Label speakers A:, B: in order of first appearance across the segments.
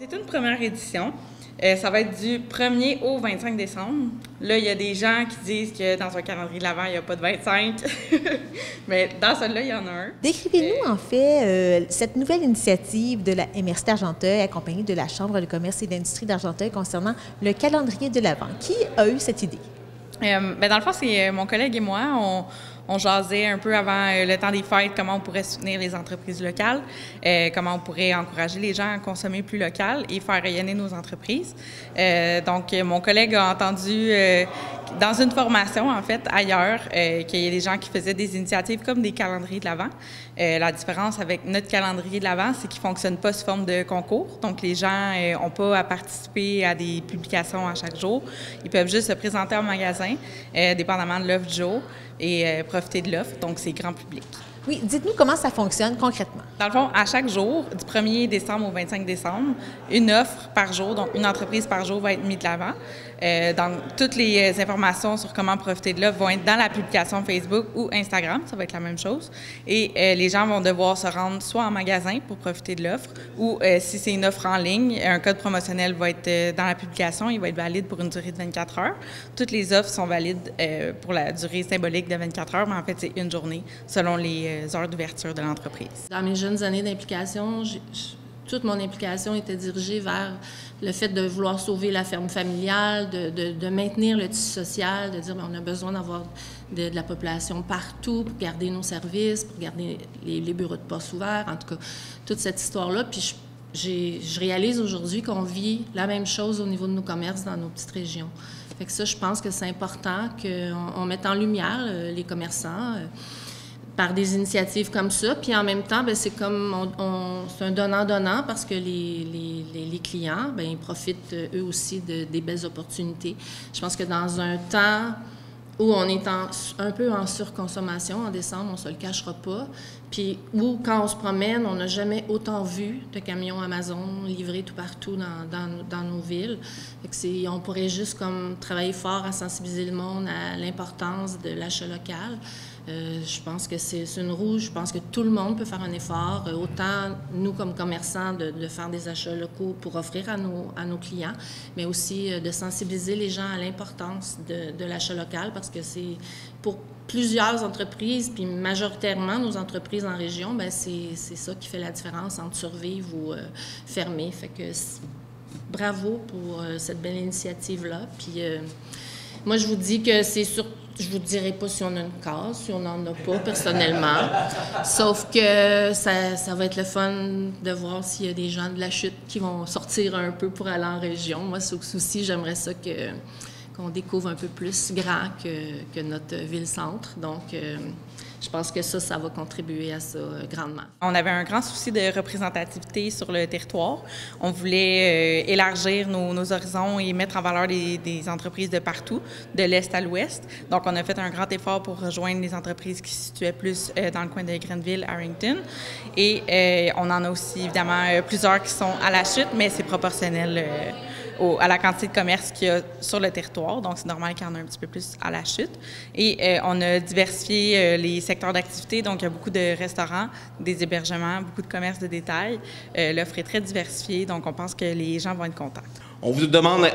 A: C'est une première édition. Ça va être du 1er au 25 décembre. Là, il y a des gens qui disent que dans un calendrier de l'Avent, il n'y a pas de 25. Mais dans celui-là, il y en a un.
B: Décrivez-nous, en fait, cette nouvelle initiative de la MRC d'Argenteuil, accompagnée de la Chambre de commerce et d'industrie d'Argenteuil concernant le calendrier de l'Avent. Qui a eu cette idée?
A: Dans le fond, c'est mon collègue et moi. On jasait un peu avant le temps des fêtes, comment on pourrait soutenir les entreprises locales, comment on pourrait encourager les gens à consommer plus local et faire rayonner nos entreprises. Donc, mon collègue a entendu dans une formation, en fait, ailleurs, qu'il y a des gens qui faisaient des initiatives comme des calendriers de l'Avent. La différence avec notre calendrier de l'Avent, c'est qu'il ne fonctionne pas sous forme de concours. Donc, les gens n'ont pas à participer à des publications à chaque jour. Ils peuvent juste se présenter en magasin, dépendamment de l'offre du jour, et profiter de l'offre. Donc, c'est grand public.
B: Oui, dites-nous comment ça fonctionne concrètement.
A: Dans le fond, à chaque jour, du 1er décembre au 25 décembre, une offre par jour, donc une entreprise par jour va être mise de l'avant. Donc, toutes les informations sur comment profiter de l'offre vont être dans la publication Facebook ou Instagram, ça va être la même chose. Et les gens vont devoir se rendre soit en magasin pour profiter de l'offre ou si c'est une offre en ligne, un code promotionnel va être dans la publication, il va être valide pour une durée de 24 heures. Toutes les offres sont valides pour la durée symbolique de 24 heures, mais en fait, c'est une journée selon les heures d'ouverture de l'entreprise.
C: Dans mes jeunes années d'implication, toute mon implication était dirigée vers le fait de vouloir sauver la ferme familiale, de maintenir le tissu social, de dire qu'on a besoin d'avoir de la population partout pour garder nos services, pour garder les bureaux de poste ouverts, en tout cas, toute cette histoire-là. Puis je réalise aujourd'hui qu'on vit la même chose au niveau de nos commerces dans nos petites régions. Fait que ça, je pense que c'est important qu'on mette en lumière les commerçants par des initiatives comme ça. Puis en même temps, bien, c'est comme c'est un donnant-donnant parce que les clients, bien, ils profitent eux aussi des belles opportunités. Je pense que dans un temps où on est un peu en surconsommation, en décembre, on ne se le cachera pas, puis où, quand on se promène, on n'a jamais autant vu de camions Amazon livrés tout partout dans nos villes. Fait que on pourrait juste comme travailler fort à sensibiliser le monde à l'importance de l'achat local. Je pense que c'est une roue. Je pense que tout le monde peut faire un effort, autant nous comme commerçants de faire des achats locaux pour offrir à nos clients, mais aussi de sensibiliser les gens à l'importance de l'achat local parce que c'est pour plusieurs entreprises, puis majoritairement nos entreprises en région, bien, c'est ça qui fait la différence entre survivre ou fermer. Fait que bravo pour cette belle initiative-là. Puis moi, je vous dis que c'est sûr. Je vous dirai pas si on a une case, si on n'en a pas personnellement. Sauf que ça va être le fun de voir s'il y a des gens de la chute qui vont sortir un peu pour aller en région. Moi, aussi, j'aimerais ça qu'on découvre un peu plus grand que notre ville-centre. Donc, je pense que ça va contribuer à ça grandement.
A: On avait un grand souci de représentativité sur le territoire. On voulait élargir nos horizons et mettre en valeur des entreprises de partout, de l'Est à l'Ouest. Donc, on a fait un grand effort pour rejoindre les entreprises qui se situaient plus dans le coin de Grenville, Harrington. Et on en a aussi, évidemment, plusieurs qui sont à la chute, mais c'est proportionnel à la quantité de commerce qu'il y a sur le territoire. Donc, c'est normal qu'il y en ait un petit peu plus à la chute. Et on a diversifié les secteurs d'activité. Donc, il y a beaucoup de restaurants, des hébergements, beaucoup de commerces de détail. L'offre est très diversifiée. Donc, on pense que les gens vont être contents.
D: On vous demande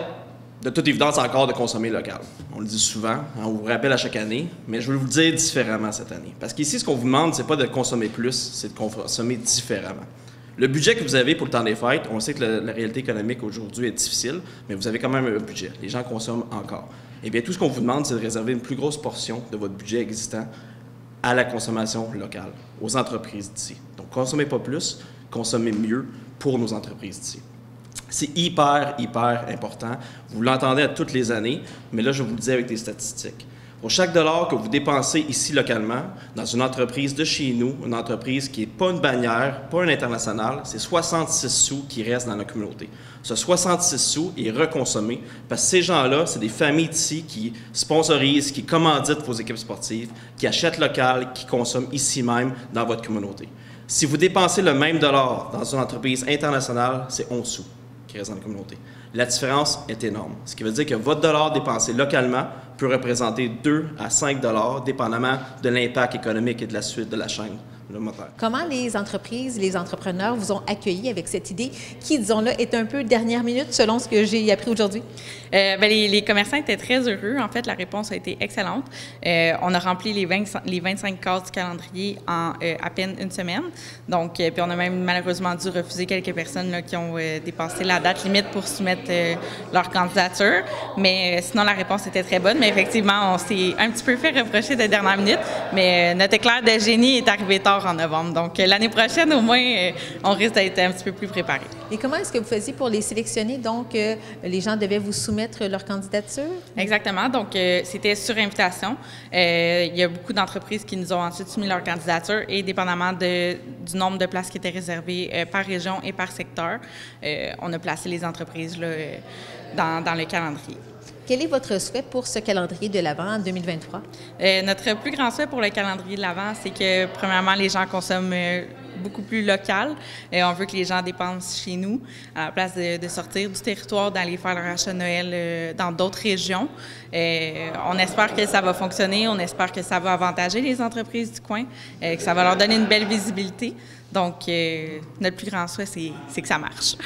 D: de toute évidence encore de consommer local. On le dit souvent, on vous rappelle à chaque année, mais je vais vous le dire différemment cette année. Parce qu'ici, ce qu'on vous demande, c'est pas de consommer plus, c'est de consommer différemment. Le budget que vous avez pour le temps des fêtes, on sait que la réalité économique aujourd'hui est difficile, mais vous avez quand même un budget. Les gens consomment encore. Eh bien, tout ce qu'on vous demande, c'est de réserver une plus grosse portion de votre budget existant à la consommation locale, aux entreprises d'ici. Donc, consommez pas plus, consommez mieux pour nos entreprises d'ici. C'est hyper, hyper important. Vous l'entendez à toutes les années, mais là, je vous le dis avec des statistiques. Pour chaque dollar que vous dépensez ici localement, dans une entreprise de chez nous, une entreprise qui n'est pas une bannière, pas un international, c'est 66 sous qui restent dans la communauté. Ce 66 sous est reconsommé parce que ces gens-là, c'est des familles d'ici qui sponsorisent, qui commanditent vos équipes sportives, qui achètent local, qui consomment ici même dans votre communauté. Si vous dépensez le même dollar dans une entreprise internationale, c'est 11 sous qui restent dans la communauté. La différence est énorme. Ce qui veut dire que votre dollar dépensé localement peut représenter 2 à 5 $, dépendamment de l'impact économique et de la suite de la chaîne le moteur.
B: Comment les entreprises, les entrepreneurs vous ont accueilli avec cette idée qui, disons-le, est un peu dernière minute selon ce que j'ai appris aujourd'hui?
A: Les commerçants étaient très heureux. En fait, la réponse a été excellente. On a rempli les 25 cases du calendrier en à peine une semaine. Donc, puis on a même malheureusement dû refuser quelques personnes là, qui ont dépassé la date limite pour soumettre leur candidature. Mais sinon, la réponse était très bonne. Mais effectivement, on s'est un petit peu fait reprocher de dernière minute. Mais notre éclair de génie est arrivé tard en novembre. Donc, l'année prochaine, au moins, on risque d'être un petit peu plus préparé.
B: Et comment est-ce que vous faisiez pour les sélectionner? Donc, les gens devaient vous soumettre leur candidature?
A: Exactement. Donc, c'était sur invitation. Il y a beaucoup d'entreprises qui nous ont ensuite soumis leur candidature et dépendamment du nombre de places qui étaient réservées par région et par secteur, on a placé les entreprises là, dans le calendrier.
B: Quel est votre souhait pour ce calendrier de l'Avent en 2023?
A: Notre plus grand souhait pour le calendrier de l'Avent, c'est que, premièrement, les gens consomment beaucoup plus local. On veut que les gens dépensent chez nous, à la place de sortir du territoire, d'aller faire leur achat de Noël dans d'autres régions. On espère que ça va fonctionner, on espère que ça va avantager les entreprises du coin, que ça va leur donner une belle visibilité. Donc, notre plus grand souhait, c'est que ça marche.